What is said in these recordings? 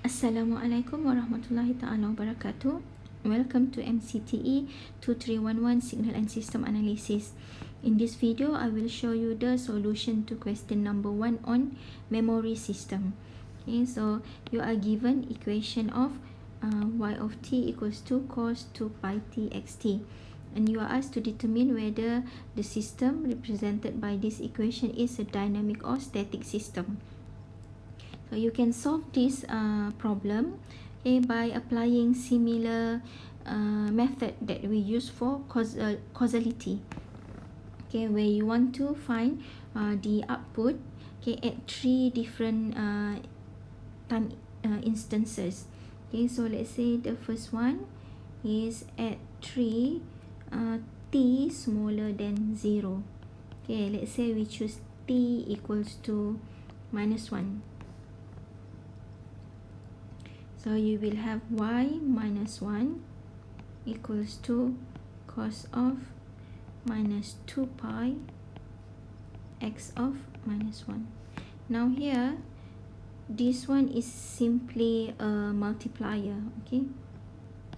Assalamualaikum warahmatullahi taala wabarakatuh. Welcome to MCTE 2311 Signal and System Analysis. In this video, I will show you the solution to question number 1 on memory system. Okay, so you are given equation of y of t equals to cos 2 pi t xt, and you are asked to determine whether the system represented by this equation is a dynamic or static system. So you can solve this problem, okay, by applying similar method that we use for causality. Okay, where you want to find the output, okay, at 3 different time instances. Okay, so let's say the first one is at 3 t smaller than 0. Okay, let's say we choose t equals to -1. So you will have y minus 1 equals to cos of minus 2 pi x of minus 1. Now here, this one is simply a multiplier, okay?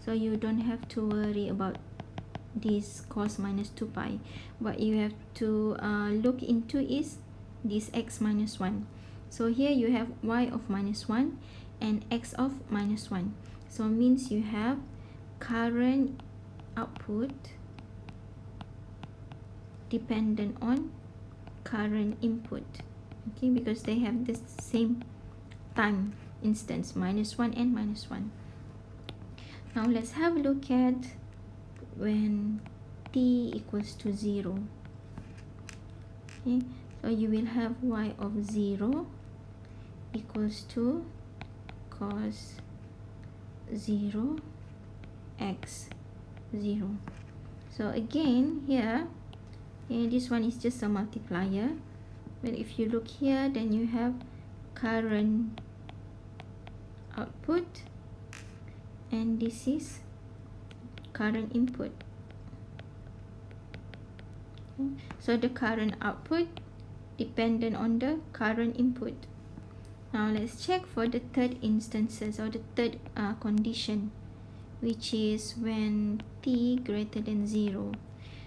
So you don't have to worry about this cos minus 2 pi. What you have to look into is this x minus 1. So here you have y of minus 1 and x of minus 1. So means you have current output dependent on current input, okay, because they have the same time instance, -1 and -1. Now let's have a look at when t equals to 0. Okay, so you will have y of 0 equals to cos 0 x 0. So again here, this one is just a multiplier, but if you look here, then you have current output and this is current input. Okay, so the current output dependent on the current input. Now let's check for the third instances or the third condition, which is when t greater than 0.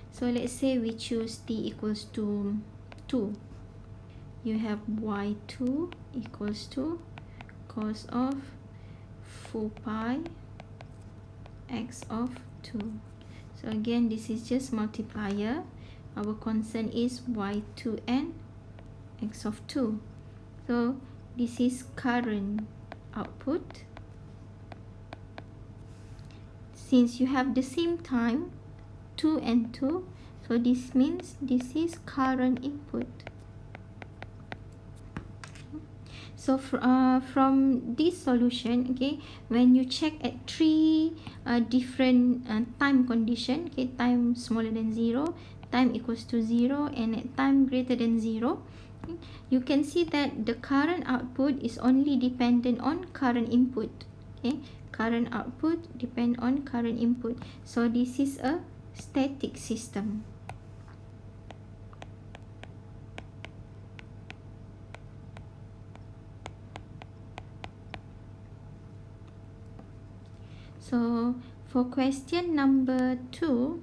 So let's say we choose t equals to 2. You have y2 equals to cos of 4 pi x of 2. So again, this is just multiplier. Our concern is y2 and x of 2. So this is current output. Since you have the same time 2 and 2, so this means this is current input. So from this solution, okay, when you check at 3 different time condition, okay, time smaller than 0, time equals to 0, and at time greater than 0, okay, you can see that the current output is only dependent on current input. Okay, current output depend on current input. So this is a static system. So for question number 2,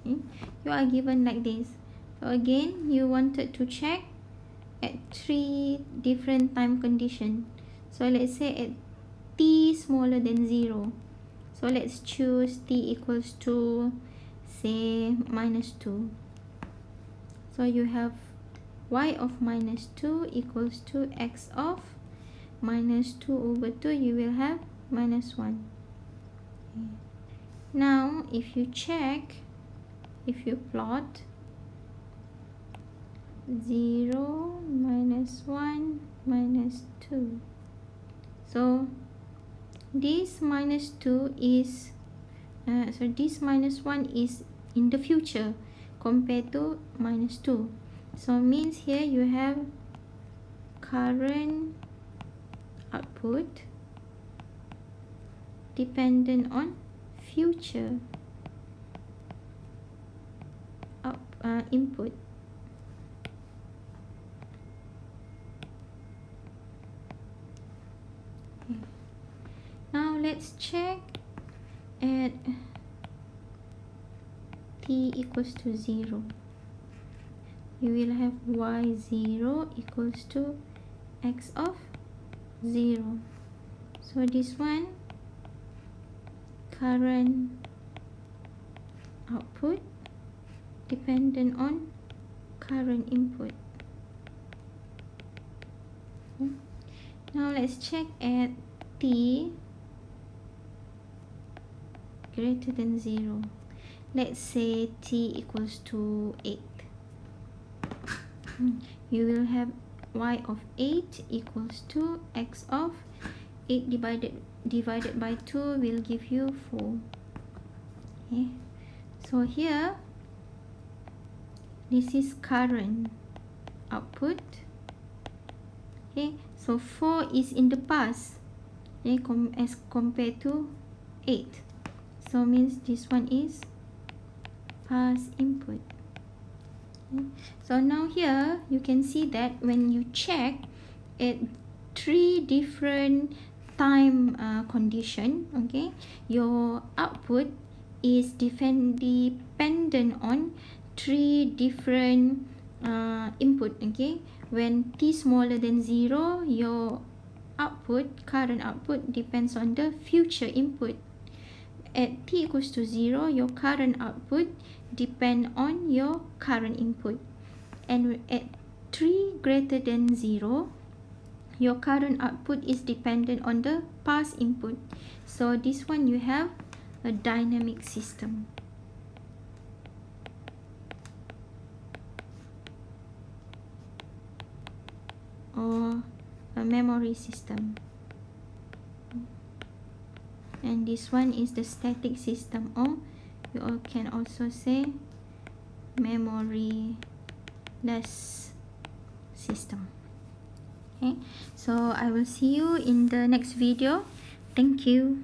okay, you are given like this. So again, you wanted to check at 3 different time condition. So let's say at t smaller than 0. So let's choose t equals to, say, -2. So you have y of -2 equals to x of -2 over 2. You will have -1. Okay. Now if you check, if you plot 0, -1, -2. So this -2 is this -1 is in the future compared to -2. So means here you have current output dependent on future input. Okay. let's check at t equals to 0. You will have y0 equals to x of 0. So this one, current output dependent on current input. Now let's check at t greater than 0. Let's say t equals to 8. You will have y of 8 equals to x of 8 divided by 2 will give you 4. Okay, so here this is current output. Okay, so 4 is in the past, okay, as compared to 8. So means this one is past input. Okay. So now here you can see that when you check at 3 different time condition, okay, your output is dependent on 3 different input. Okay, when t smaller than 0, your output, current output, depends on the future input. At t equals to 0, your current output depend on your current input. And at 3 greater than 0, your current output is dependent on the past input. So this one you have a dynamic system. Or a memory system. And this one is the static system, or you all can also say memoryless system. Okay, so I will see you in the next video. Thank you.